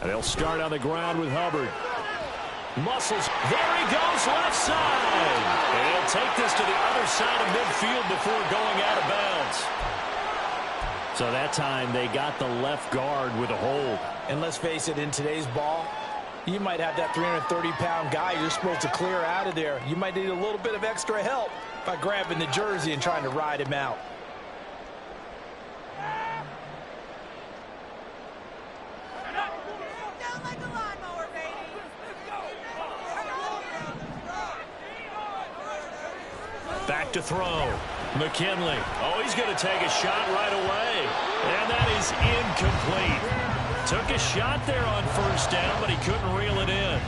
And they'll start on the ground with Hubbard. Muscles. There he goes, left side. And he'll take this to the other side of midfield before going out of bounds. So that time they got the left guard with a hold. And let's face it, in today's ball, you might have that 330-pound guy you're supposed to clear out of there. You might need a little bit of extra help by grabbing the jersey and trying to ride him out. Back to throw. McKinley. Oh, he's going to take a shot right away. And that is incomplete. Took a shot there on first down, but he couldn't reel it in.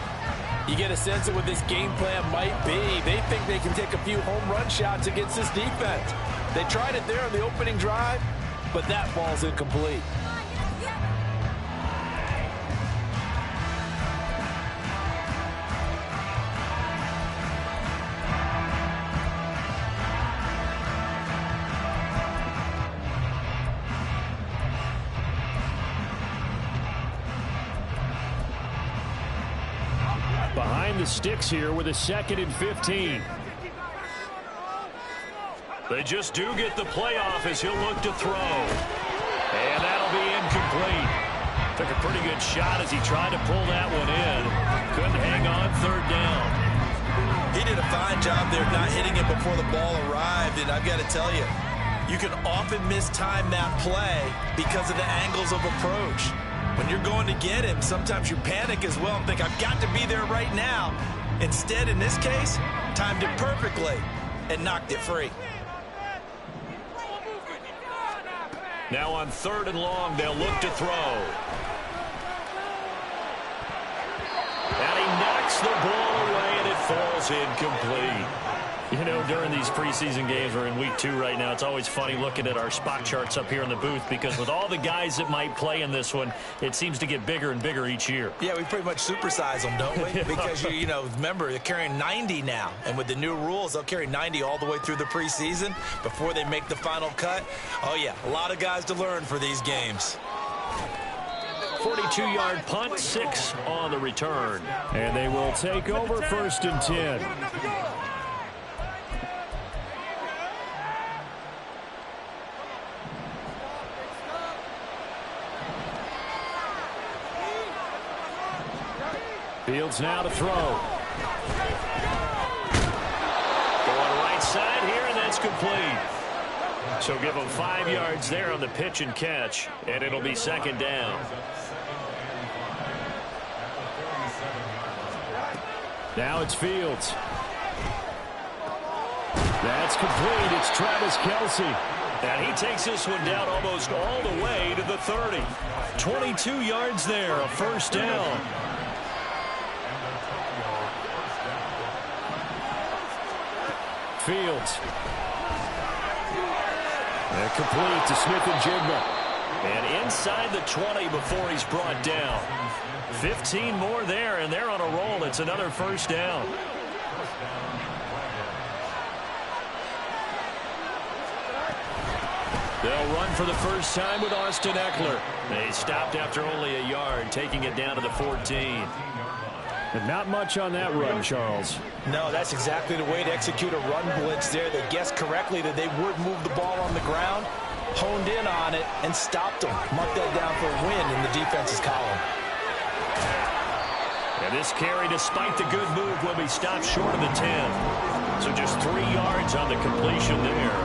You get a sense of what this game plan might be. They think they can take a few home run shots against this defense. They tried it there on the opening drive, but that ball's incomplete. Behind the sticks here with a 2nd and 15. They just do get the playoff as he'll look to throw. And that'll be incomplete. Took a pretty good shot as he tried to pull that one in. Couldn't hang on 3rd down. He did a fine job there not hitting it before the ball arrived. And I've got to tell you, you can often mistime that play because of the angles of approach. When you're going to get him, sometimes you panic as well and think, I've got to be there right now. Instead, in this case, timed it perfectly and knocked it free. Now on 3rd and long, they'll look to throw. And he knocks the ball away, and it falls incomplete. You know, during these preseason games, we're in week 2 right now, it's always funny looking at our spot charts up here in the booth because with all the guys that might play in this one, it seems to get bigger and bigger each year. Yeah, we pretty much supersize them, don't we? Because, you know, remember, they're carrying 90 now. And with the new rules, they'll carry 90 all the way through the preseason before they make the final cut. Oh, yeah, a lot of guys to learn for these games. 42-yard punt, 6 on the return. And they will take over 1st and 10. Fields now to throw. Going right side here, and that's complete. So give him 5 yards there on the pitch and catch, and it'll be 2nd down. Now it's Fields. That's complete. It's Travis Kelce. And he takes this one down almost all the way to the 30. 22 yards there, a 1st down. Fields. And complete to Smith-Njigba. And inside the 20 before he's brought down. 15 more there, and they're on a roll. It's another 1st down. They'll run for the first time with Austin Eckler. They stopped after only a yard, taking it down to the 14. But not much on that run, Charles. No, that's exactly the way to execute a run blitz there. They guessed correctly that they would move the ball on the ground, honed in on it, and stopped them. Mark that down for a win in the defense's column. And this carry, despite the good move, will be stopped short of the 10. So just 3 yards on the completion there.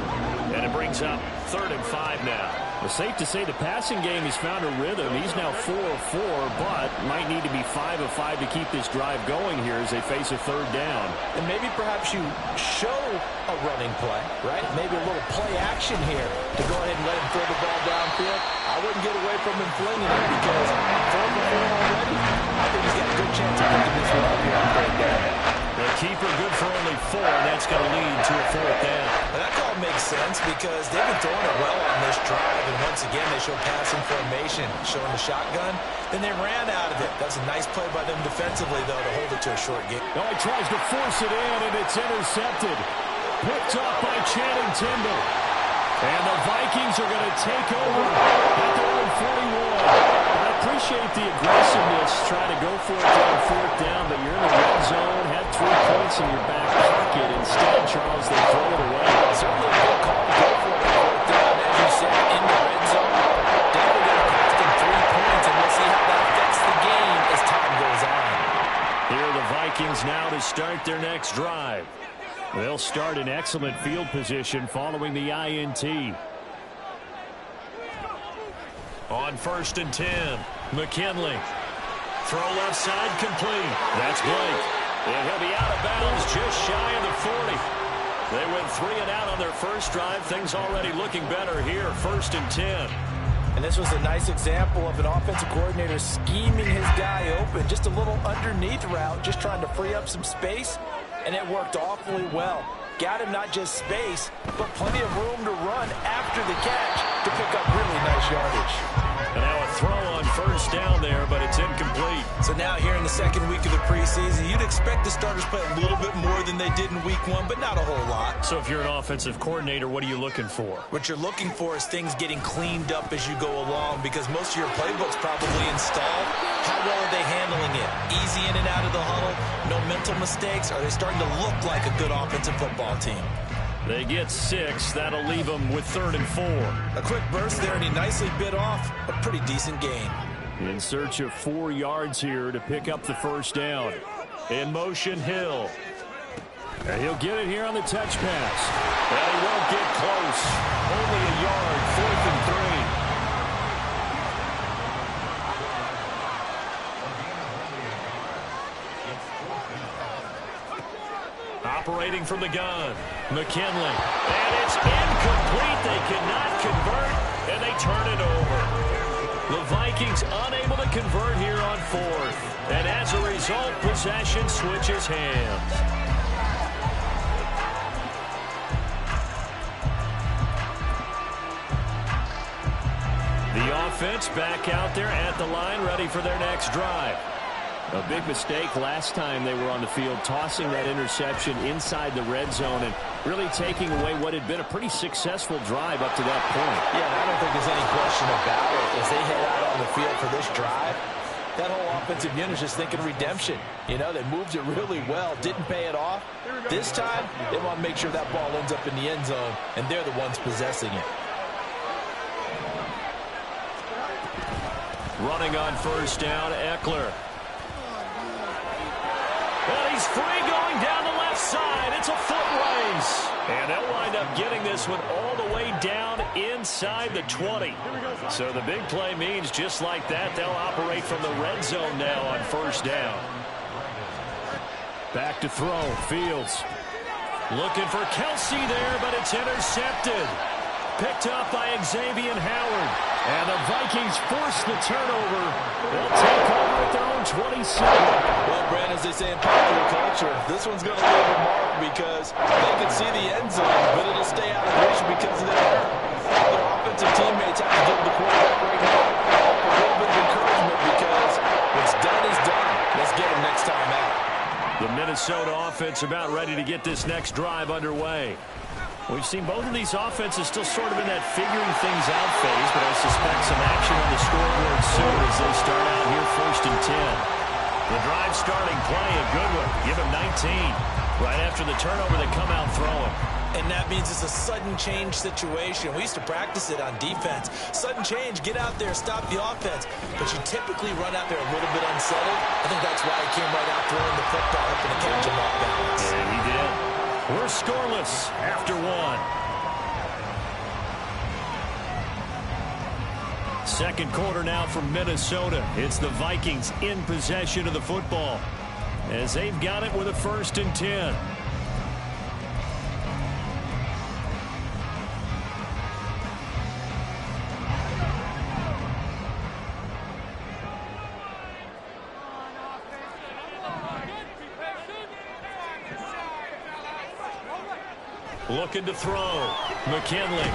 And it brings up 3rd and 5 now. It's safe to say the passing game has found a rhythm. He's now 4 of 4, but might need to be 5 of 5 to keep this drive going here as they face a 3rd down. And maybe perhaps you show a running play, right? Maybe a little play action here to go ahead and let him throw the ball downfield. I wouldn't get away from him flinging it because 4 for 4 already. I think he's got a good chance of picking this one up here on 3rd down. The keeper good for only 4, and that's going to lead to a 4th down. And that call makes sense because they've been throwing it well on this drive, and once again they show passing formation, showing the shotgun. Then they ran out of it. That's a nice play by them defensively, though, to hold it to a short game. Oh, he tries to force it in, and it's intercepted. Picked up by Channing Tindall. And the Vikings are going to take over at their own 41. I appreciate the aggressiveness let's try to go for it on fourth down, but you're in the red zone, have 3 points in your back pocket. Instead, Charles, they throw it away. Certainly a good call to go for it on fourth down, as you said, in the red zone. Definitely going to cost them 3 points, and we'll see how that affects the game as time goes on. Here are the Vikings now to start their next drive. They'll start in excellent field position following the INT. On 1st and 10, McKinley. Throw left side complete. That's Blake. And he'll be out of bounds just shy of the 40. They went 3 and out on their first drive. Things already looking better here. 1st and 10. And this was a nice example of an offensive coordinator scheming his guy open. Just a little underneath route, just trying to free up some space. And it worked awfully well. Got him not just space, but plenty of room to run after the catch to pick up really nice yardage. And now a throw on 1st down there, but it's incomplete. So now here in the 2nd week of the preseason, you'd expect the starters play a little bit more than they did in week 1, but not a whole lot. So if you're an offensive coordinator, what are you looking for? What you're looking for is things getting cleaned up as you go along, because most of your playbook's probably installed. How well are they handling it? Easy in and out of the huddle? No mental mistakes? Are they starting to look like a good offensive football team? They get 6. That'll leave them with 3rd and 4. A quick burst there, and he nicely bit off a pretty decent gain. In search of 4 yards here to pick up the 1st down. In motion, Hill. And he'll get it here on the touch pass. And he won't get close. Only a yard, 4th and 3. Operating from the gun, McKinley. And it's incomplete. They cannot convert, and they turn it over. The Vikings unable to convert here on 4th. And as a result, possession switches hands. The offense back out there at the line, ready for their next drive. A big mistake last time they were on the field, tossing that interception inside the red zone and really taking away what had been a pretty successful drive up to that point. Yeah, I don't think there's any question about it. As they head out on the field for this drive, that whole offensive unit is just thinking redemption. You know, they moved it really well, didn't pay it off. This time, they want to make sure that ball ends up in the end zone, and they're the ones possessing it. Running on 1st down, Eckler. Well, he's free going down the left side. It's a foot race. And they'll wind up getting this one all the way down inside the 20. So the big play means just like that, they'll operate from the red zone now on 1st down. Back to throw, Fields. Looking for Kelsey there, but it's intercepted. Picked up by Xavier Howard. And the Vikings force the turnover. They'll take over at their own 27. Well, Brad, as they say in popular culture, this one's going to leave a mark because they can see the end zone, but it'll stay out of reach because their offensive teammates have to give the quarterback right now a little bit of encouragement because what's done is done. Let's get him next time out. The Minnesota offense about ready to get this next drive underway. We've seen both of these offenses still sort of in that figuring things out phase, but I suspect some action on the scoreboard soon as they start out here 1st and 10. The drive starting play, a good one. Give him 19. Right after the turnover, they come out throwing. And that means it's a sudden change situation. We used to practice it on defense. Sudden change, get out there, stop the offense. But you typically run out there a little bit unsettled. I think that's why he came right out throwing the football up and catch him off balance. And he did. We're scoreless after 1. Second quarter now from Minnesota. It's the Vikings in possession of the football as they've got it with a 1st and 10. Looking to throw. McKinley.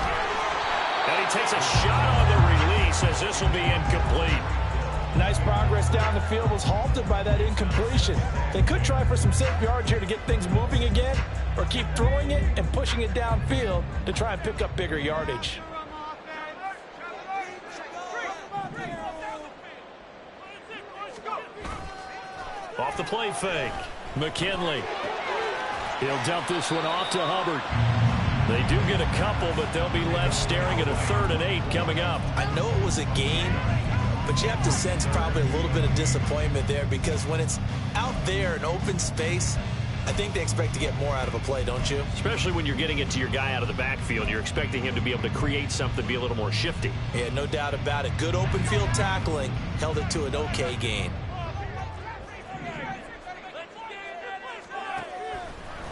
And he takes a shot on the release as this will be incomplete. Nice progress down the field, was halted by that incompletion. They could try for some safe yards here to get things moving again, or keep throwing it and pushing it downfield to try and pick up bigger yardage. Off the play fake. McKinley. He'll dump this one off to Hubbard. They do get a couple, but they'll be left staring at a 3rd and 8 coming up. I know it was a gain, but you have to sense probably a little bit of disappointment there because when it's out there in open space, I think they expect to get more out of a play, don't you? Especially when you're getting it to your guy out of the backfield. You're expecting him to be able to create something, be a little more shifty. Yeah, no doubt about it. Good open field tackling held it to an okay gain.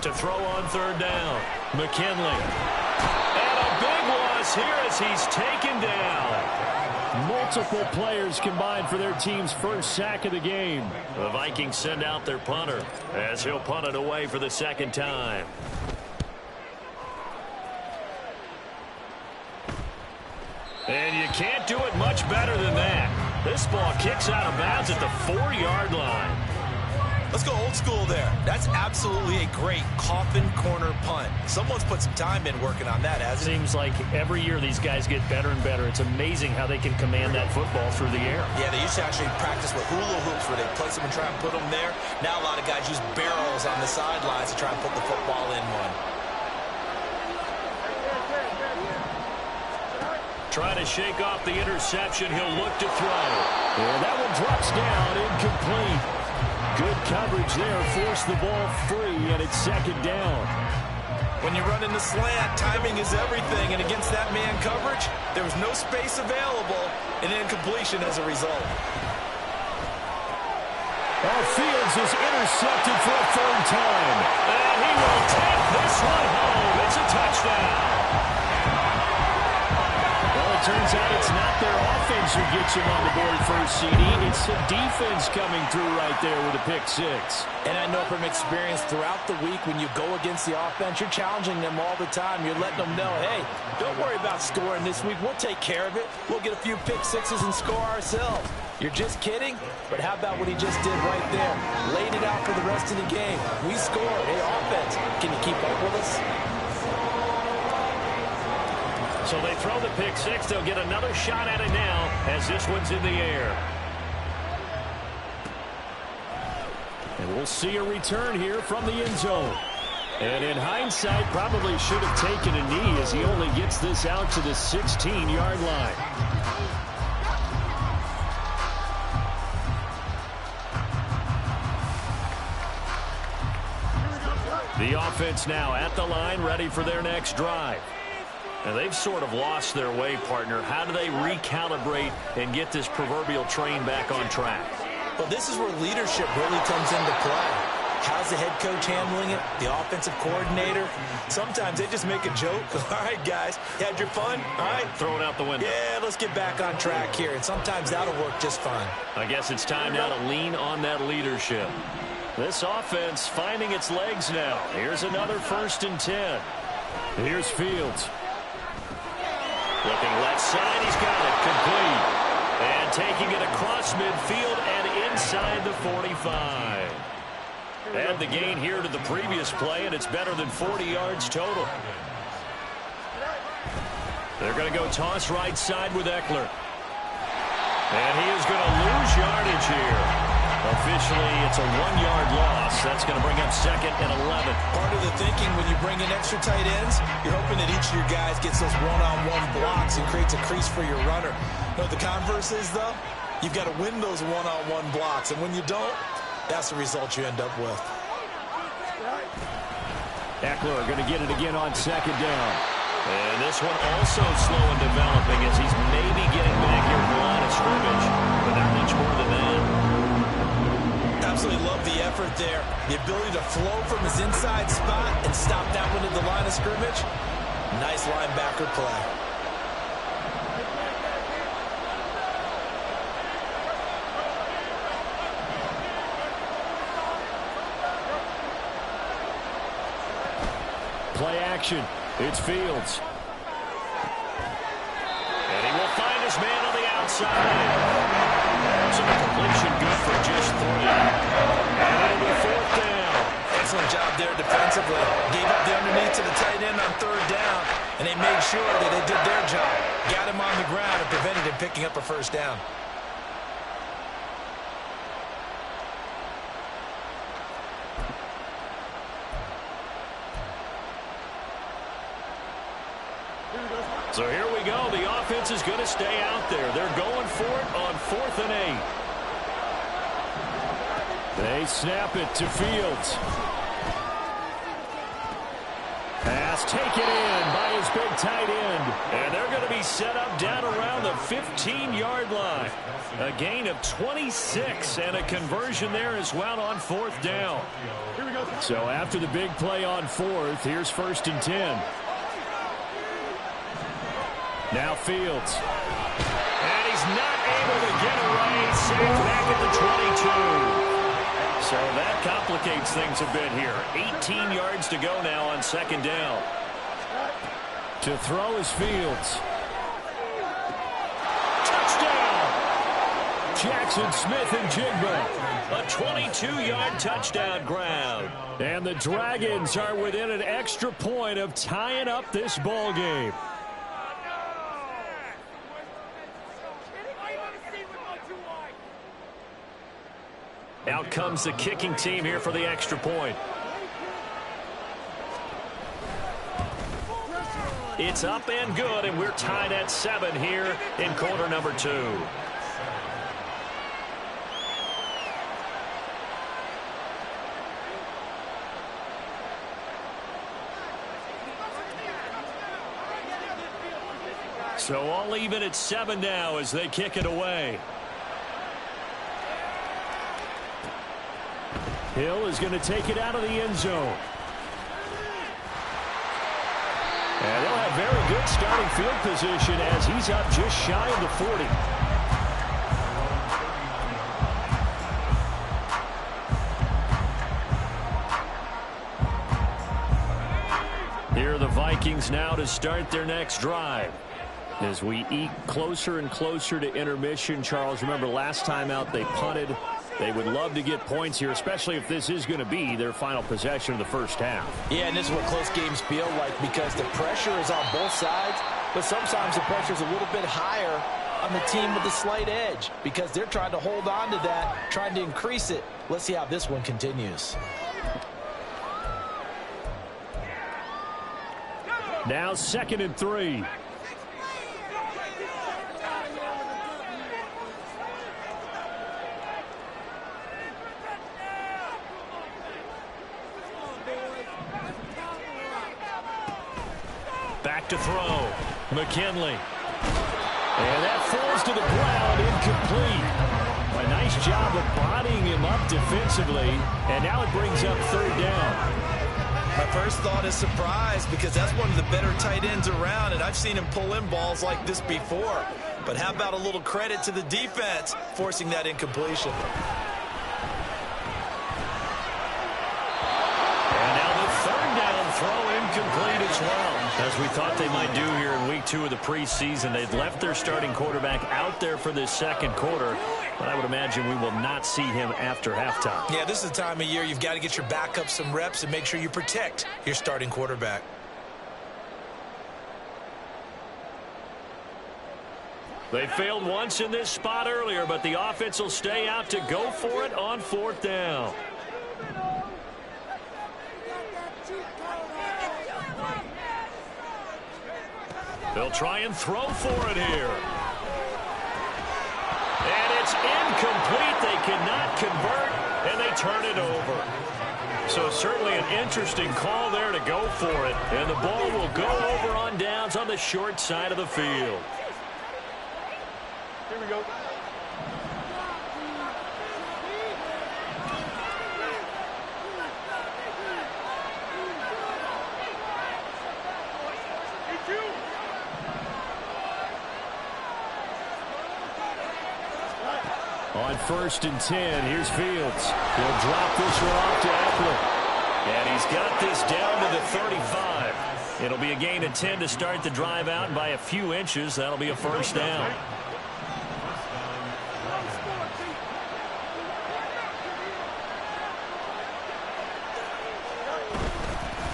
To throw on 3rd down. McKinley. And a big loss here as he's taken down. Multiple players combined for their team's first sack of the game. The Vikings send out their punter as he'll punt it away for the 2nd time. And you can't do it much better than that. This ball kicks out of bounds at the 4-yard line. Let's go old school there. That's absolutely a great coffin corner punt. Someone's put some time in working on that, hasn't it? Seems like every year these guys get better and better. It's amazing how they can command that football through the air. Yeah, they used to actually practice with hula hoops where they place them and try and put them there. Now a lot of guys use barrels on the sidelines to try and put the football in one. Trying to shake off the interception. He'll look to throw. And that one drops down, incomplete. Good coverage there. Forced the ball free, and it's 2nd down. When you run in the slant, timing is everything. And against that man coverage, there was no space available, and incompletion as a result. Fields is intercepted for a 3rd time. And he will take this one home. It's a touchdown. Turns out it's not their offense who gets him on the board first, CD. It's the defense coming through right there with a pick 6. And I know from experience throughout the week when you go against the offense, you're challenging them all the time. You're letting them know, hey, don't worry about scoring this week. We'll take care of it. We'll get a few pick 6s and score ourselves. You're just kidding? But how about what he just did right there? Laid it out for the rest of the game. We scored. Hey, offense, can you keep up with us? So they throw the pick 6. They'll get another shot at it now as this one's in the air. And we'll see a return here from the end zone. And in hindsight, probably should have taken a knee as he only gets this out to the 16-yard line. The offense now at the line, ready for their next drive. And they've sort of lost their way, partner. How do they recalibrate and get this proverbial train back on track? Well, this is where leadership really comes into play. How's the head coach handling it? The offensive coordinator? Sometimes they just make a joke. All right, guys, you had your fun? All right. Throw it out the window. Yeah, let's get back on track here. And sometimes that'll work just fine. I guess it's time now to lean on that leadership. This offense finding its legs now. Here's another 1st and 10. Here's Fields. Looking left side, he's got it, complete. And taking it across midfield and inside the 45. Add the gain here to the previous play, and it's better than 40 yards total. They're going to go toss right side with Eckler. And he is going to lose yardage here. Officially, it's a 1-yard loss. That's going to bring up 2nd and 11. Part of the thinking when you bring in extra tight ends, you're hoping that each of your guys gets those one-on-one blocks and creates a crease for your runner. You know what the converse is, though? You've got to win those one-on-one blocks, and when you don't, that's the result you end up with. Eckler going to get it again on 2nd down. And this one also slow in developing as he's maybe getting back here from the line of scrimmage, but not much more than that. Absolutely love the effort there. The ability to flow from his inside spot and stop that one at the line of scrimmage. Nice linebacker play. Play action. It's Fields. And he will find his man on the outside. So the completion good for just 3. And it'll be 4th down. Excellent job there defensively. Gave up the underneath to the tight end on 3rd down, and they made sure that they did their job. Got him on the ground and prevented him picking up a 1st down. So here we go. The offense is going to stay out there. They're going for it on 4th and 8. They snap it to Fields. Pass taken in by his big tight end. And they're going to be set up down around the 15-yard line. A gain of 26 and a conversion there as well on 4th down. Here we go. So after the big play on 4th, here's 1st and 10. Now Fields. And he's not able to get away. Sacked back at the 22. So that complicates things a bit here. 18 yards to go now on 2nd down. To throw is Fields. Touchdown! Jackson Smith and Jigba. A 22-yard touchdown grab. And the Dragons are within an extra point of tying up this ball game. Out comes the kicking team here for the extra point. It's up and good, and we're tied at 7 here in quarter number 2. So all even at 7 now as they kick it away. Hill is going to take it out of the end zone. And they'll have very good starting field position as he's up just shy of the 40. Here are the Vikings now to start their next drive. As we eke closer and closer to intermission, Charles, remember last time out they punted. They would love to get points here, especially if this is going to be their final possession of the first half. Yeah, and this is what close games feel like because the pressure is on both sides, but sometimes the pressure is a little bit higher on the team with the slight edge because they're trying to hold on to that, trying to increase it. Let's see how this one continues. Now 2nd and 3. Back to throw. McKinley. And that falls to the ground, incomplete. A nice job of bodying him up defensively, and now it brings up 3rd down. My first thought is surprise because that's one of the better tight ends around, and I've seen him pull in balls like this before. But how about a little credit to the defense forcing that incompletion? And now the 3rd down throw incomplete as well. As we thought they might do here in week 2 of the preseason, they'd left their starting quarterback out there for this 2nd quarter. But I would imagine we will not see him after halftime. Yeah, this is the time of year you've got to get your backup some reps and make sure you protect your starting quarterback. They failed once in this spot earlier, but the offense will stay out to go for it on 4th down. They'll try and throw for it here. And it's incomplete. They cannot convert, and they turn it over. So certainly an interesting call there to go for it. And the ball will go over on downs on the short side of the field. Here we go. On 1st and 10, here's Fields. He'll drop this one off to Eckler. And he's got this down to the 35. It'll be a gain of 10 to start the drive out, and by a few inches, that'll be a 1st down.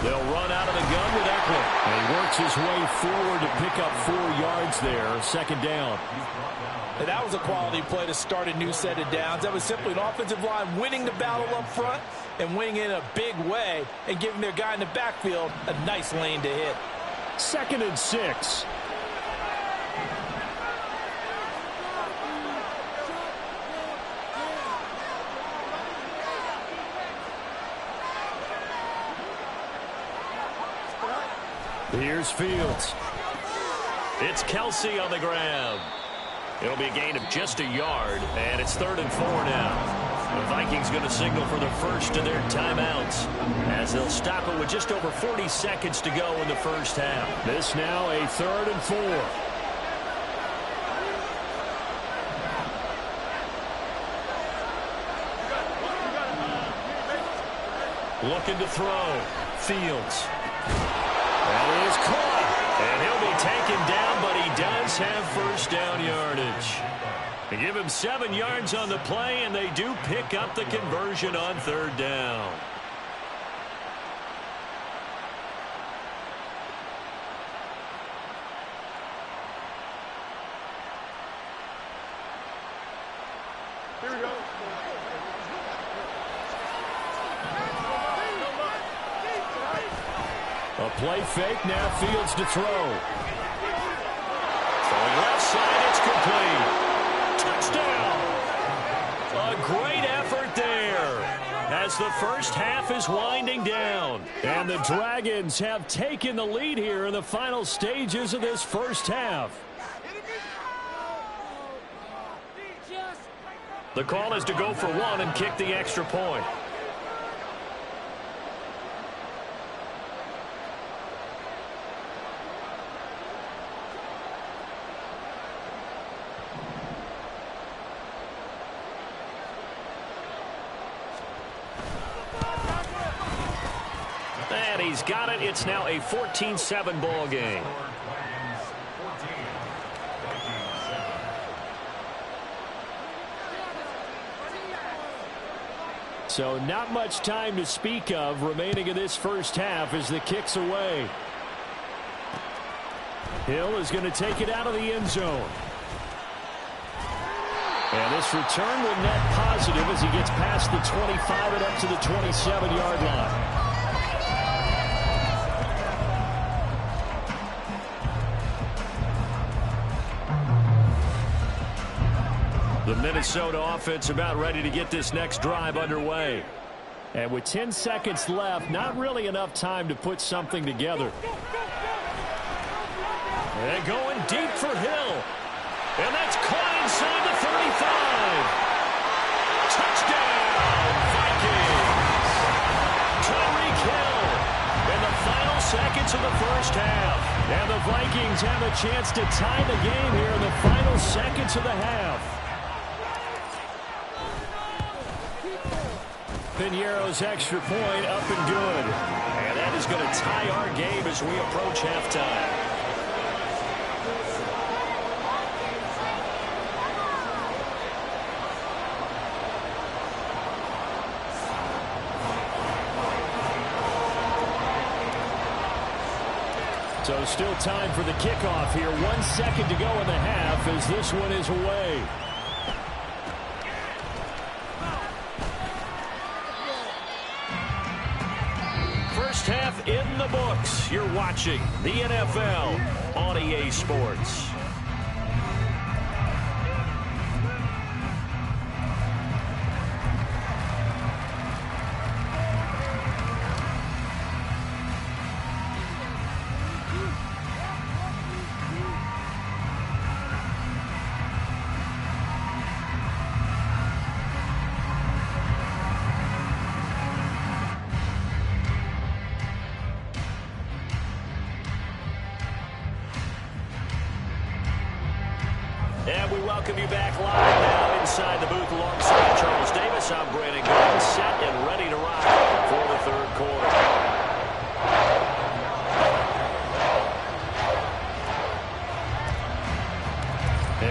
They'll run out of the gun with Eckler. And he works his way forward to pick up 4 yards there, 2nd down. And that was a quality play to start a new set of downs. That was simply an offensive line winning the battle up front and winning in a big way and giving their guy in the backfield a nice lane to hit. 2nd and 6. Here's Fields. It's Kelsey on the grab. It'll be a gain of just a yard, and it's 3rd and 4 now. The Vikings going to signal for the first of their timeouts as they'll stop it with just over 40 seconds to go in the first half. This now a 3rd and 4. Looking to throw. Fields. That is caught. And he'll be taken down, but he does have first down yardage. They give him 7 yards on the play, and they do pick up the conversion on 3rd down. Here we go. A play fake, now Fields to throw. Throwing left side, it's complete. Touchdown! A great effort there as the first half is winding down. And the Dragons have taken the lead here in the final stages of this first half. The call is to go for 1 and kick the extra point. And he's got it. It's now a 14-7 ball game. So not much time to speak of remaining in this first half as the kick's away. Hill is going to take it out of the end zone. And this return will net positive as he gets past the 25 and up to the 27-yard line. The Minnesota offense about ready to get this next drive underway. And with 10 seconds left, not really enough time to put something together. And going deep for Hill. And that's caught inside the 35. Touchdown, Vikings. Tyreek Hill in the final seconds of the first half. And the Vikings have a chance to tie the game here in the final seconds of the half. Piñeiro's extra point up and good. And that is going to tie our game as we approach halftime. So still time for the kickoff here. 1 second to go in the half as this one is away. First half in the books. You're watching the NFL on EA Sports. And we welcome you back live now inside the booth alongside Charles Davis. I'm Brandon Gordon, set and ready to rock for the third quarter.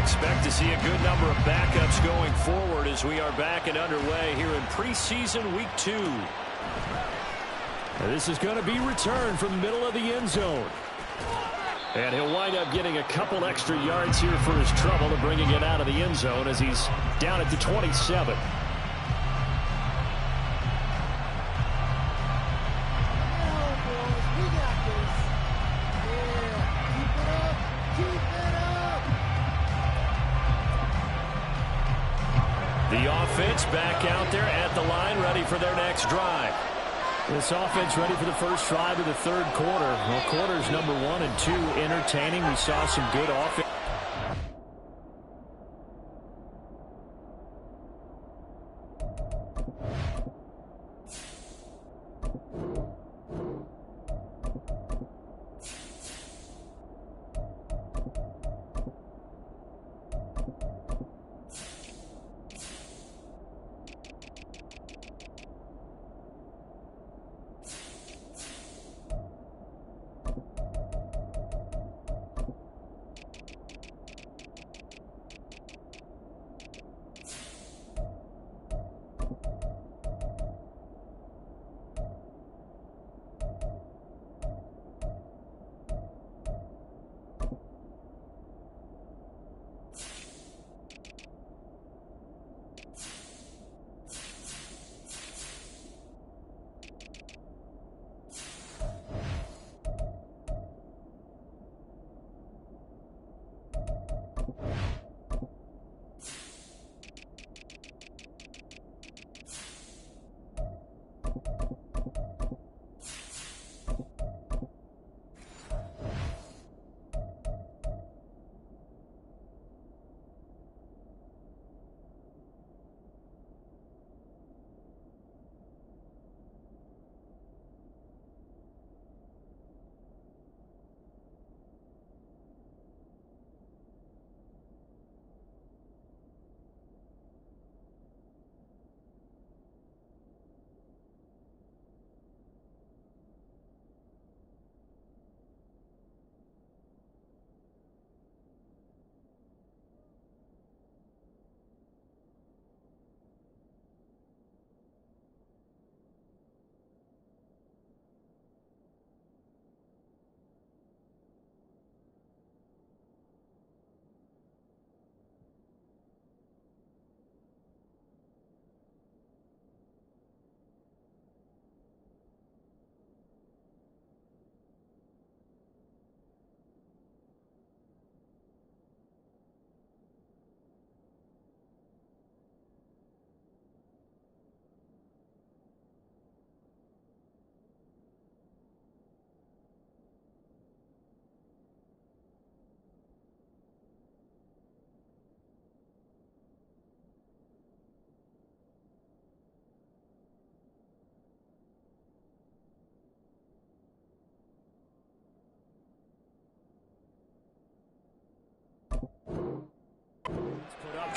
Expect to see a good number of backups going forward as we are back and underway here in preseason week 2. And this is going to be returned from the middle of the end zone. And he'll wind up getting a couple extra yards here for his trouble and bringing it out of the end zone as he's down at the 27. The offense back out there at the line ready for their next drive. This offense ready for the first drive of the third quarter. Well, quarters number 1 and 2 entertaining. We saw some good offense.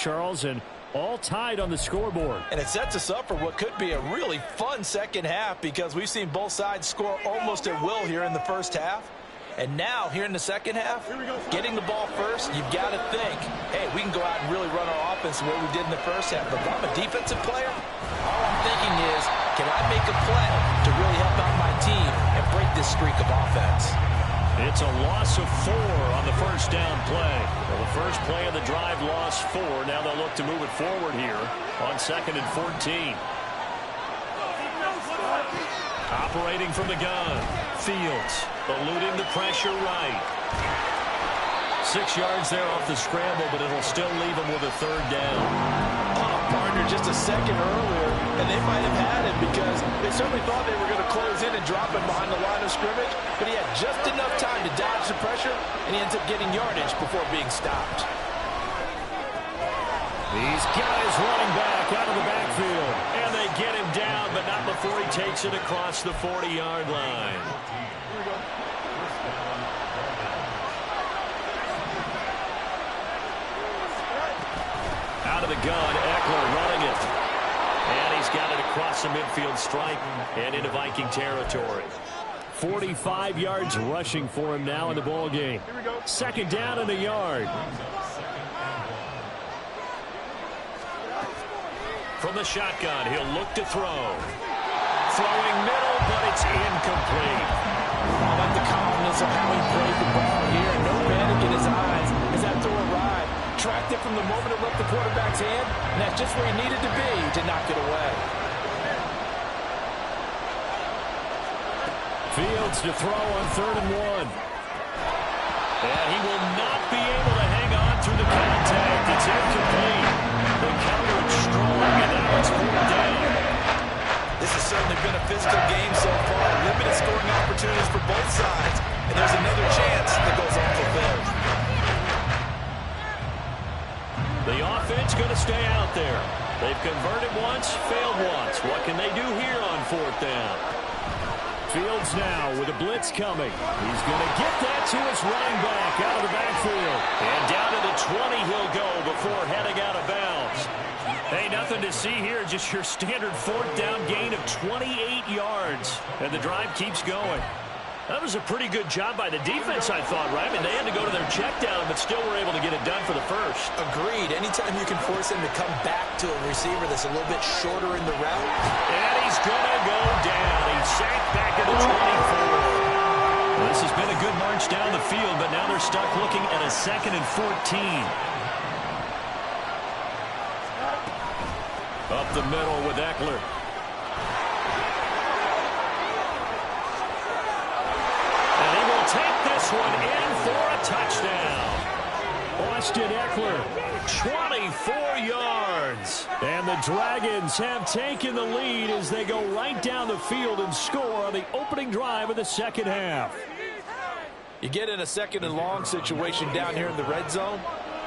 Charles, and all tied on the scoreboard. And it sets us up for what could be a really fun second half, because we've seen both sides score almost at will here in the first half. And now, here in the second half, getting the ball first, you've got to think, hey, we can go out and really run our offense the way we did in the first half. But if I'm a defensive player, all I'm thinking is, can I make a play to really help out my team and break this streak of offense? It's a loss of 4 on the first down play. Well, the first play of the drive lost 4. Now they'll look to move it forward here on 2nd and 14. Operating from the gun. Fields eluding the pressure right. 6 yards there off the scramble, but it'll still leave him with a third down. Partner just a second earlier, and they might have had it because they certainly thought they were going to close in and drop him behind the line of scrimmage, but he had just enough time to dodge the pressure, and he ends up getting yardage before being stopped. These guys running back out of the backfield, and they get him down, but not before he takes it across the 40-yard line. Out of the gun, Eckler running it. And he's got it across the midfield stripe and into Viking territory. 45 yards rushing for him now in the ball game. 2nd down and a yard. From the shotgun, he'll look to throw. Throwing middle, but it's incomplete. I like the confidence of how he played the ball here. No panic in his eyes as that throw arrived. Tracked it from the moment it left the quarterback's hand, and that's just where he needed to be to knock it away. Fields to throw on 3rd and 1. And he will not be able to hang on through the contact. It's incomplete. The coverage strong, and now it's 4th down. This has certainly been a physical game so They've converted once, failed once. What can they do here on fourth down? Fields now with a blitz coming. He's going to get that to his running back out of the backfield. And down to the 20 he'll go before heading out of bounds. Hey, nothing to see here. Just your standard fourth down gain of 28 yards. And the drive keeps going. That was a pretty good job by the defense, I thought, right? I mean, they had to go to their check down, but still were able to get it done for the first. Agreed. Anytime you can force him to come back to a receiver that's a little bit shorter in the route. And he's going to go down. He's sacked back at the 24. Well, this has been a good march down the field, but now they're stuck looking at a 2nd and 14. Up the middle with Eckler. Take this one in for a touchdown. Austin Eckler, 24 yards. And the Dragons have taken the lead as they go right down the field and score on the opening drive of the second half. You get in a 2nd and long situation down here in the red zone.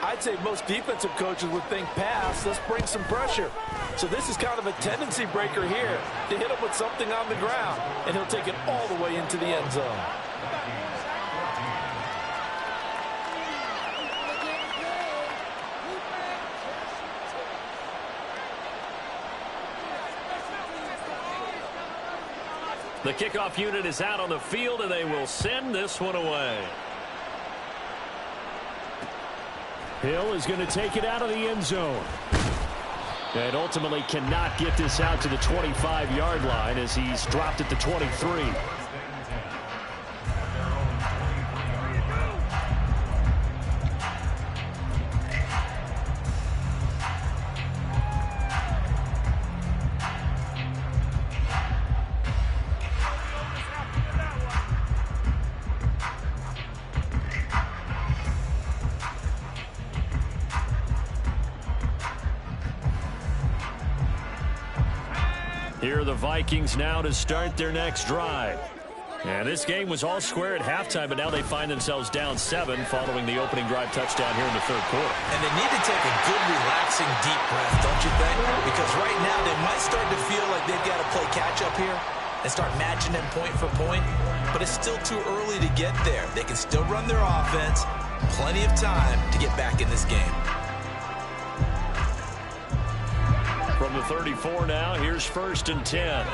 I'd say most defensive coaches would think pass, let's bring some pressure. So this is kind of a tendency breaker here to hit him with something on the ground, and he'll take it all the way into the end zone. The kickoff unit is out on the field, and they will send this one away. Hill is going to take it out of the end zone. And ultimately cannot get this out to the 25-yard line as he's dropped at the 23. Here are the Vikings now to start their next drive. And this game was all square at halftime, but now they find themselves down 7 following the opening drive touchdown here in the third quarter. And they need to take a good, relaxing, deep breath, don't you think? Because right now they might start to feel like they've got to play catch-up here and start matching them point for point. But it's still too early to get there. They can still run their offense. Plenty of time to get back in this game. From the 34 now, here's 1st and 10.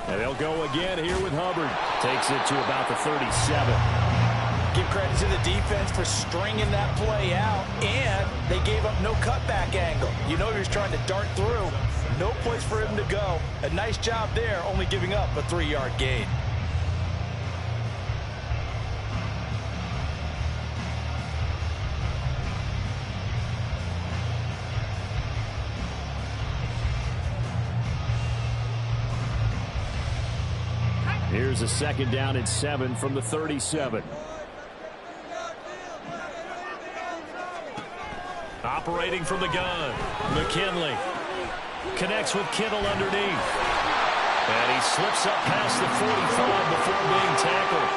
And they'll go again here with Hubbard. Takes it to about the 37. Give credit to the defense for stringing that play out, and they gave up no cutback angle. You know he was trying to dart through. No place for him to go. A nice job there, only giving up a 3-yard gain. Here's a 2nd down and 7 from the 37. Operating from the gun, McKinley connects with Kittle underneath. And he slips up past the 45 before being tackled.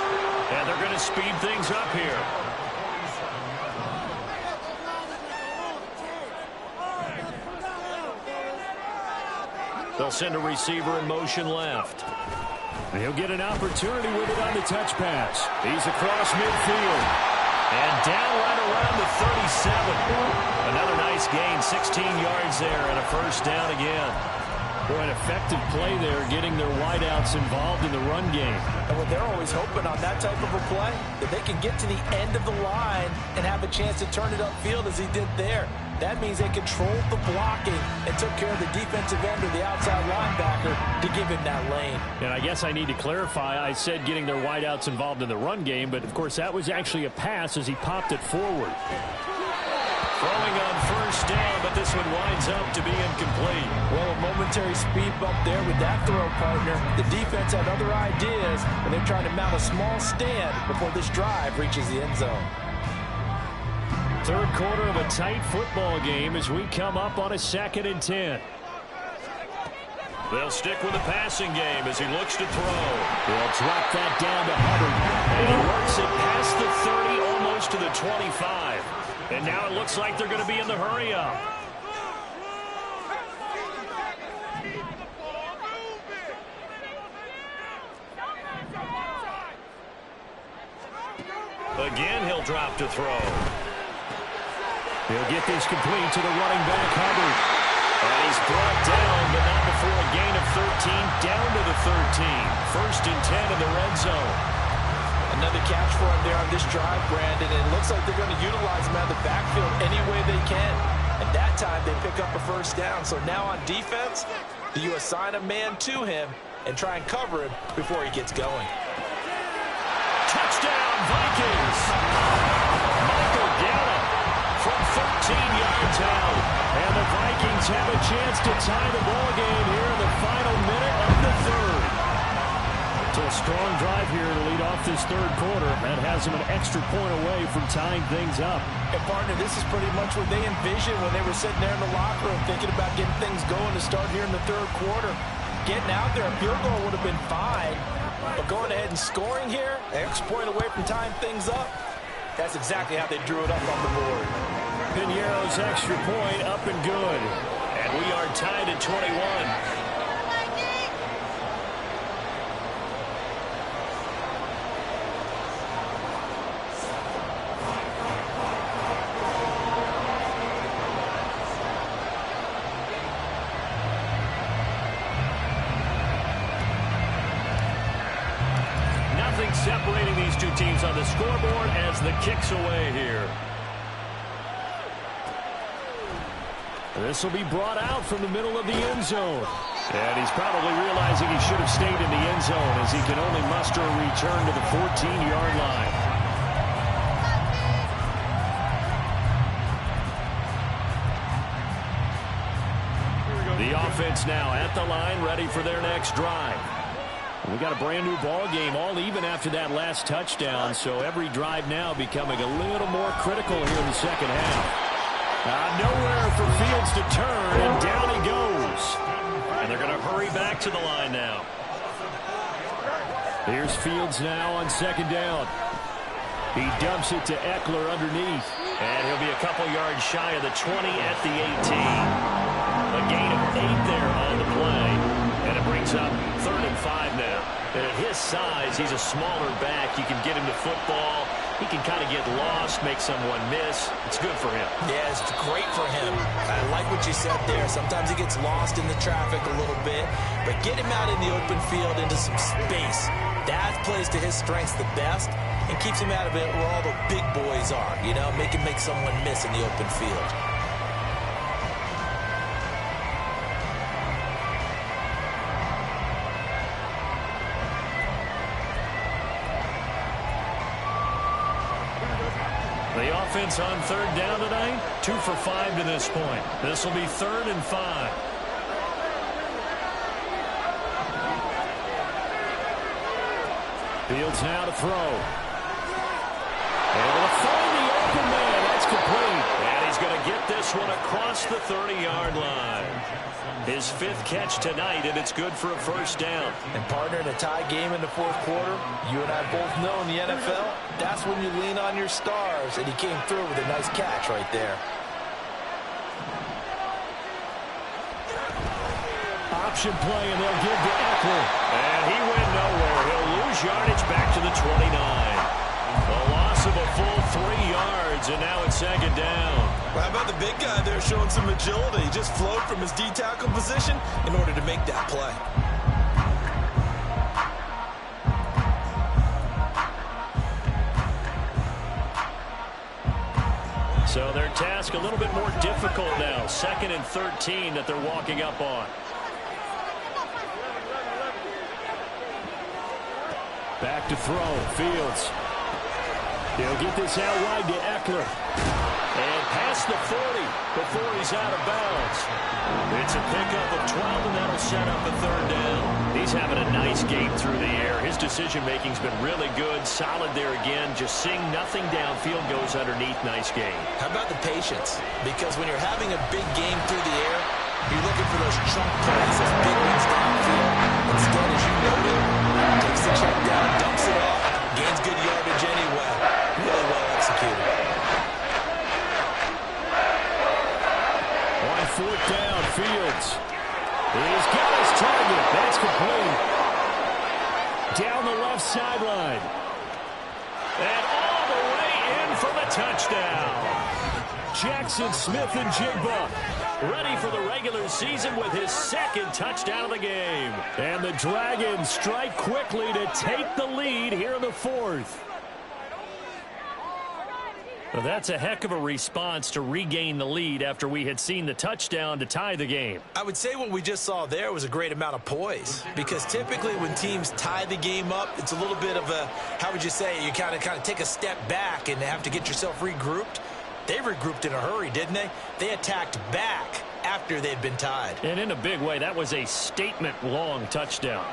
And they're going to speed things up here. They'll send a receiver in motion left. He'll get an opportunity with it on the touch pass. He's across midfield. And down right around the 37. Another nice gain, 16 yards there, and a 1st down again. Boy, an effective play there, getting their wideouts involved in the run game. And what they're always hoping on that type of a play, that they can get to the end of the line and have a chance to turn it upfield as he did there. That means they controlled the blocking and took care of the defensive end or the outside linebacker to give him that lane. And I guess I need to clarify, I said getting their wideouts involved in the run game, but of course that was actually a pass as he popped it forward. Throwing on 1st down, but this one winds up to be incomplete. Well, a momentary speed bump there with that throw, partner. The defense had other ideas, and they're trying to mount a small stand before this drive reaches the end zone. Third quarter of a tight football game as we come up on a 2nd and 10. They'll stick with the passing game as he looks to throw. They'll drop that down to Hubbard. And he works it past the 30, almost to the 25. And now it looks like they're going to be in the hurry-up. Again, he'll drop to throw. He'll get this complete to the running back, Hubbard. And he's brought down, but not before a gain of 13, down to the 13. First and 10 in the red zone. Another catch for him there on this drive, Brandon. And it looks like they're going to utilize him out of the backfield any way they can. And that time they pick up a first down. So now on defense, do you assign a man to him and try and cover him before he gets going? Touchdown, Vikings! Michael Gallup from 13 yards out. And the Vikings have a chance to tie the ball game here in the final minute of the third. So a strong drive here to lead off this third quarter. That has them an extra point away from tying things up. And partner, this is pretty much what they envisioned when they were sitting there in the locker room thinking about getting things going to start here in the third quarter. Getting out there, a field goal would have been fine. But going ahead and scoring here, an extra point away from tying things up, that's exactly how they drew it up on the board. Piniero's extra point up and good. And we are tied at 21. Separating these two teams on the scoreboard as the kick's away here. This will be brought out from the middle of the end zone. And he's probably realizing he should have stayed in the end zone as he can only muster a return to the 14-yard line. The offense now at the line, ready for their next drive. We got a brand new ball game, all even after that last touchdown, so every drive now becoming a little more critical here in the second half. Nowhere for Fields to turn, and down he goes. And they're going to hurry back to the line now. Here's Fields now on second down. He dumps it to Eckler underneath, and he'll be a couple yards shy of the 20 at the 18. A gain of 8 there on the play. And it brings up 3rd and 5 now. And at his size, he's a smaller back. You can get him to football. He can kind of get lost, make someone miss. It's good for him. Yeah, it's great for him. I like what you said there. Sometimes he gets lost in the traffic a little bit. But get him out in the open field into some space. That plays to his strengths the best and keeps him out of it where all the big boys are. You know, make him make someone miss in the open field. The offense on 3rd down tonight, 2 for 5 to this point. This will be 3rd and 5. Fields now to throw. Able to find the open man. That's complete. And he's going to get this one across the 30-yard line. His 5th catch tonight, and it's good for a first down. And partner, in a tie game in the 4th quarter, you and I both know in the NFL, that's when you lean on your stars, and he came through with a nice catch right there. Option play, and they'll give to Eckler. And he went nowhere. He'll lose yardage back to the 29. A loss of a full 3 yards, and now it's 2nd down. Well, how about the big guy there showing some agility? He just flowed from his D-tackle position in order to make that play. So their task a little bit more difficult now. 2nd and 13 that they're walking up on. Back to throw. Fields. He'll get this out wide to Eckler. And past the 40 before he's out of bounds. It's a pickup of 12, and that'll set up a 3rd down. He's having a nice game through the air. His decision-making's been really good. Solid there again. Just seeing nothing downfield goes underneath. Nice game. How about the patience? Because when you're having a big game through the air, you're looking for those chunk plays, those big ones downfield. Instead, as you noted, takes the check down, dumps it off, gains good yardage anyway. Really well executed. fourth down. Fields. He's got his target. That's complete. Down the left sideline. And all the way in for the touchdown. Jackson Smith-Njigba ready for the regular season with his second touchdown of the game. And the Dragons strike quickly to take the lead here in the fourth. Well, that's a heck of a response to regain the lead after we had seen the touchdown to tie the game. I would say what we just saw there was a great amount of poise, because typically when teams tie the game up, it's a little bit of a, how would you say, you kind of take a step back and have to get yourself regrouped. They regrouped in a hurry, didn't they? They attacked back after they'd been tied. And in a big way, that was a statement-long touchdown.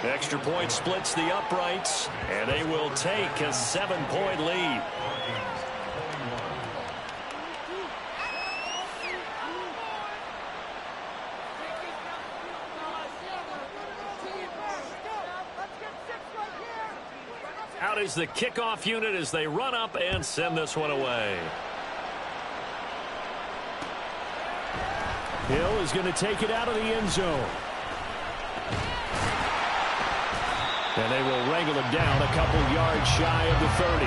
Extra point splits the uprights, and they will take a 7-point lead. Out is the kickoff unit as they run up and send this one away. Hill is going to take it out of the end zone. And they will wrangle him down a couple yards shy of the 30.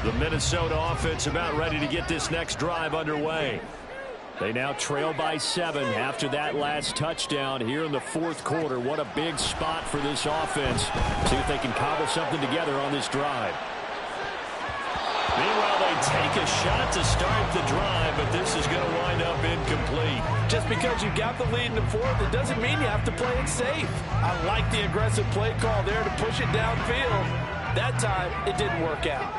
The Minnesota offense about ready to get this next drive underway. They now trail by 7 after that last touchdown here in the fourth quarter. What a big spot for this offense. See if they can cobble something together on this drive. Meanwhile, they take a shot to start the drive, but this is going to wind up incomplete. Just because you got the lead in the fourth, it doesn't mean you have to play it safe. I like the aggressive play call there to push it downfield. That time, it didn't work out.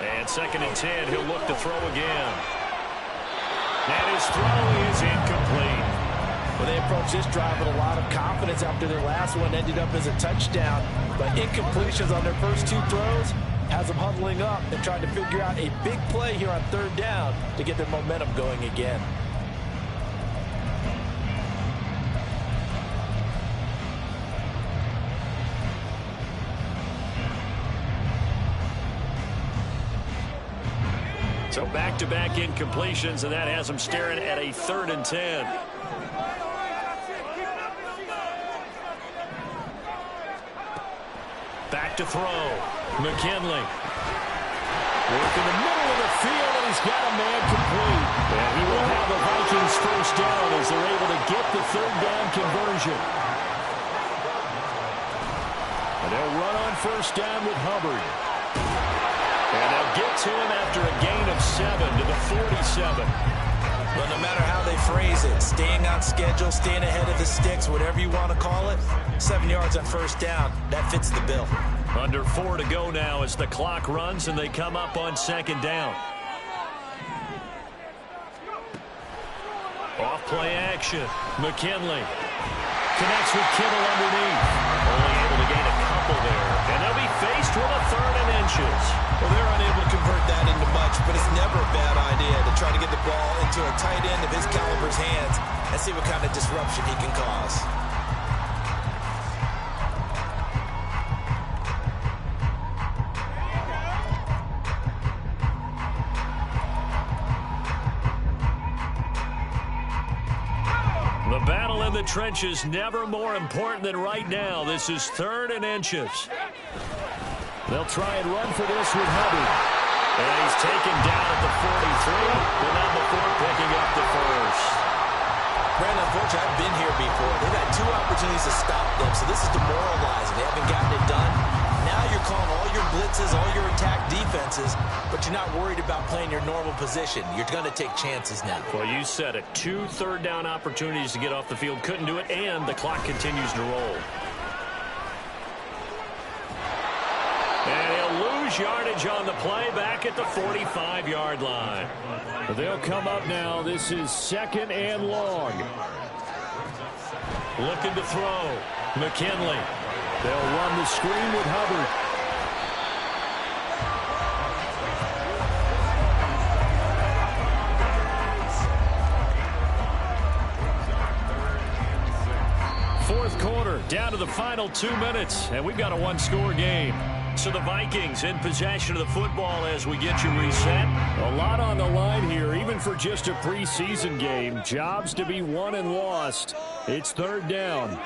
And 2nd and 10, he'll look to throw again. And his throw is incomplete. Well, they approached this drive with a lot of confidence after their last one ended up as a touchdown. But incompletions on their first 2 throws has them huddling up and trying to figure out a big play here on 3rd down to get their momentum going again. So back-to-back incompletions, and that has them staring at a 3rd and 10. Back to throw. McKinley. Work in the middle of the field, and he's got a man complete. And he will have the Vikings first down as they're able to get the 3rd down conversion. And they'll run on first down with Hubbard. And they'll get to him after a gain of 7 to the 47. But no matter how they phrase it, staying on schedule, staying ahead of the sticks, whatever you want to call it, 7 yards on first down, that fits the bill. Under 4 to go now as the clock runs and they come up on 2nd down. Off play action. McKinley connects with Kittle underneath. Only able to gain a couple there. And they'll be faced with a 3rd and inches. Well, they're unable to convert that into much, but it's never a bad idea to try to get the ball into a tight end of his caliber's hands and see what kind of disruption he can cause. The battle in the trenches never more important than right now. This is 3rd and inches. They'll try and run for this with Hubbard. And he's taken down at the 43, but not before picking up the first. Brandon, unfortunately, I've been here before. They've had 2 opportunities to stop them, so this is demoralizing. They haven't gotten it done. Now you're calling all your blitzes, all your attack defenses, but you're not worried about playing your normal position. You're going to take chances now. Well, you said it. 2 third down opportunities to get off the field. Couldn't do it, and the clock continues to roll. And he'll lose lose yardage on the play back at the 45-yard line. They'll come up now. This is 2nd and long. Looking to throw. McKinley. They'll run the screen with Hubbard. Fourth quarter, down to the final 2 minutes, and we've got a one-score game. So the Vikings in possession of the football as we get you reset. A lot on the line here, even for just a preseason game. Jobs to be won and lost. It's 3rd down.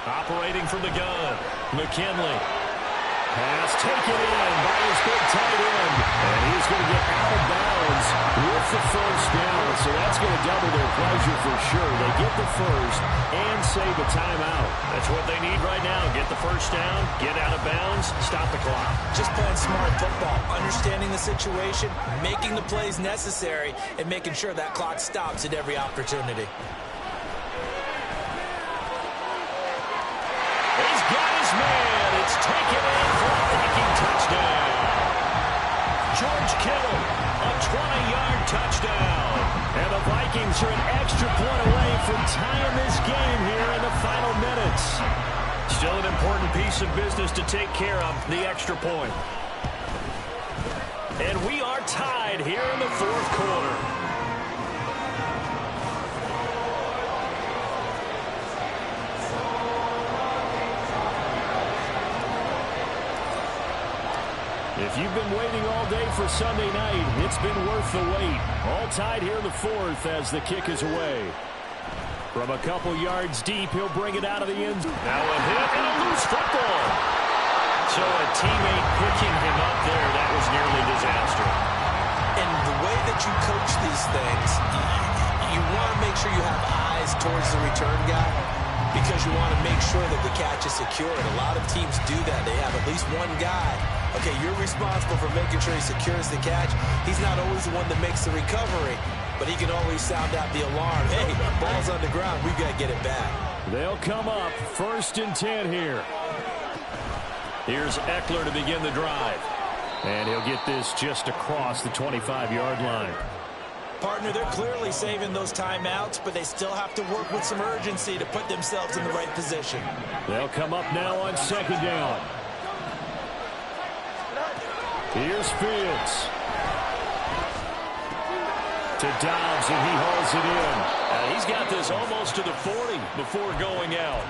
Operating from the gun, McKinley. Pass taken in by his big tight end. And he's going to get out of bounds with the first down. So that's going to double their pleasure for sure. They get the first and save a timeout. That's what they need right now. Get the first down, get out of bounds, stop the clock. Just playing smart football, understanding the situation, making the plays necessary, and making sure that clock stops at every opportunity. Man, it's taken in for a Viking touchdown. George Kittle, a 20-yard touchdown. And the Vikings are an extra point away from tying this game here in the final minutes. Still an important piece of business to take care of, the extra point. And we are tied here in the fourth quarter. If you've been waiting all day for Sunday night, it's been worth the wait. All tied here in the fourth as the kick is away. From a couple yards deep, he'll bring it out of the end zone. Now a hit and a loose football. So a teammate picking him up there, that was nearly disaster. And the way that you coach these things, you want to make sure you have eyes towards the return guy, because you want to make sure that the catch is secure. And a lot of teams do that. They have at least one guy. Okay, you're responsible for making sure he secures the catch. He's not always the one that makes the recovery, but he can always sound out the alarm. Hey, ball's on the ground. We've got to get it back. They'll come up 1st and 10 here. Here's Eckler to begin the drive. And he'll get this just across the 25-yard line. Partner, they're clearly saving those timeouts, but they still have to work with some urgency to put themselves in the right position. They'll come up now on 2nd down. Here's Fields. To Dobbs, and he hauls it in. He's got this almost to the 40 before going out.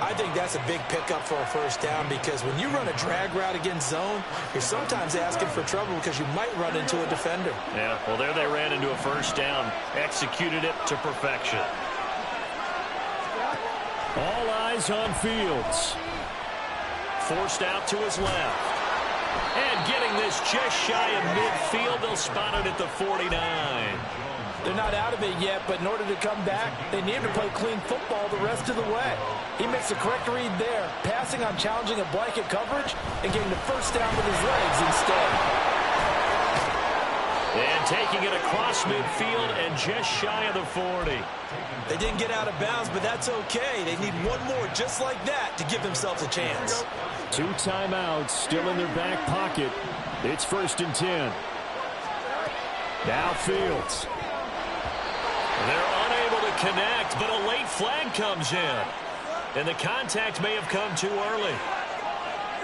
I think that's a big pickup for a first down, because when you run a drag route against zone, you're sometimes asking for trouble because you might run into a defender. Yeah, well, there they ran into a first down, executed it to perfection. All eyes on Fields. Forced out to his left. And getting this just shy of midfield, they'll spot it at the 49. They're not out of it yet, but in order to come back, they need to play clean football the rest of the way. He makes the correct read there, passing on challenging a blanket coverage and getting the first down with his legs instead. And taking it across midfield and just shy of the 40. They didn't get out of bounds, but that's okay. They need one more just like that to give themselves a chance. 2 timeouts still in their back pocket. It's 1st and 10. Now Fields. They're unable to connect, but a late flag comes in. And the contact may have come too early.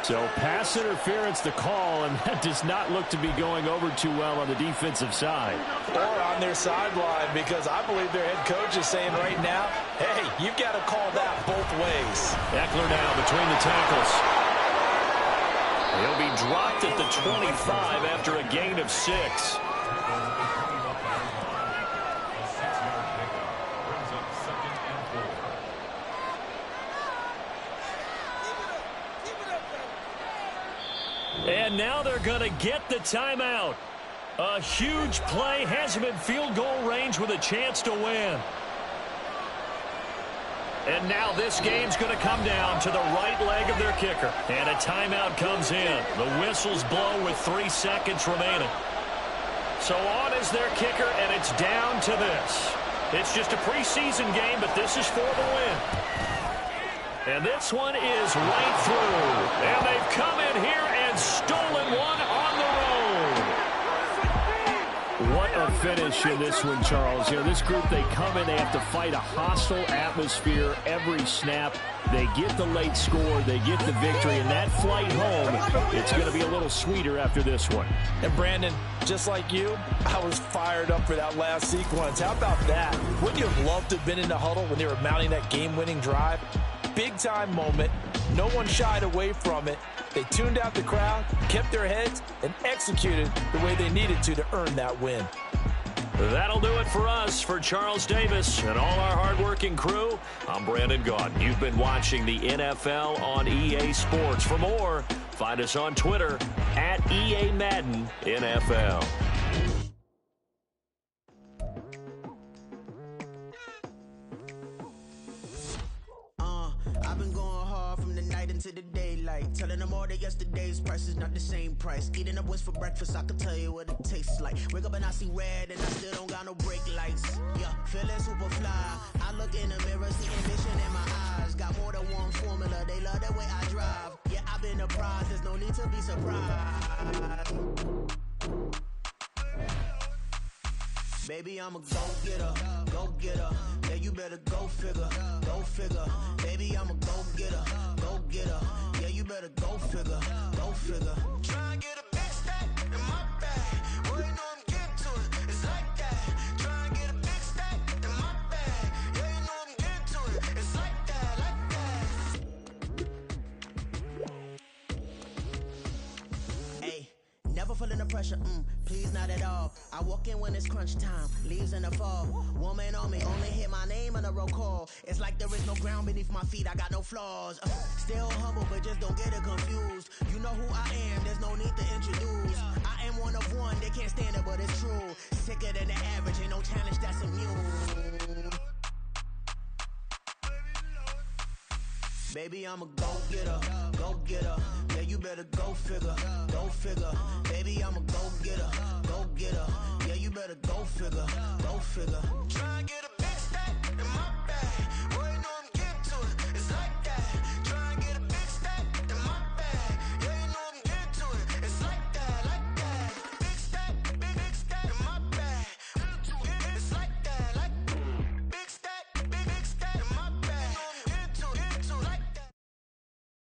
So pass interference the call, and that does not look to be going over too well on the defensive side. Or on their sideline, because I believe their head coach is saying right now, hey, you've got to call that both ways. Eckler now between the tackles. He'll be dropped at the 25 after a gain of 6. And now they're going to get the timeout. A huge play has him in field goal range with a chance to win. And now this game's going to come down to the right leg of their kicker. And a timeout comes in. The whistles blow with 3 seconds remaining. So on is their kicker, and it's down to this. It's just a preseason game, but this is for the win. And this one is right through. And they've come in here and stolen one on the road. What a finish in this one, Charles. You know, this group, they come in, they have to fight a hostile atmosphere every snap. They get the late score, they get the victory, and that flight home, it's going to be a little sweeter after this one. And Brandon, just like you, I was fired up for that last sequence. How about that? Wouldn't you have loved to have been in the huddle when they were mounting that game-winning drive? Big-time moment. No one shied away from it. They tuned out the crowd, kept their heads, and executed the way they needed to earn that win. That'll do it for us. For Charles Davis and all our hardworking crew, I'm Brandon Gaudin. You've been watching the NFL on EA Sports. For more, find us on Twitter at EA Madden NFL. I've been going hard from the night into the daylight, telling them all that yesterday's price is not the same price. Eating up what's for breakfast, I can tell you what it tastes like. Wake up and I see red and I still don't got no brake lights. Yeah, feeling super fly. I look in the mirror, see ambition in my eyes. Got more than one formula, they love the way I drive. Yeah, I've been a prize, there's no need to be surprised. Baby, I'm a go-getter, go-getter. Yeah, you better go figure, go figure. Baby, I'm a go-getter, go-getter. Yeah, you better go figure, go figure. Try and get a big stack in my bag. Well, you know I'm getting to it, it's like that. Try and get a big stack in my bag. Yeah, you know I'm getting to it, it's like that, like that. Hey, never feeling the pressure, please not at all. I walk in when it's crunch time, leaves in the fall. Woman on me, only hit my name on a roll call. It's like there is no ground beneath my feet, I got no flaws. Still humble, but just don't get it confused. You know who I am, there's no need to introduce. I am one of one, they can't stand it, but it's true. Sicker than the average, ain't no challenge that's immune. Baby, I'm a go-getter, go-getter. Yeah, you better go figure, go figure. Baby, I'm a go-getter, go-getter.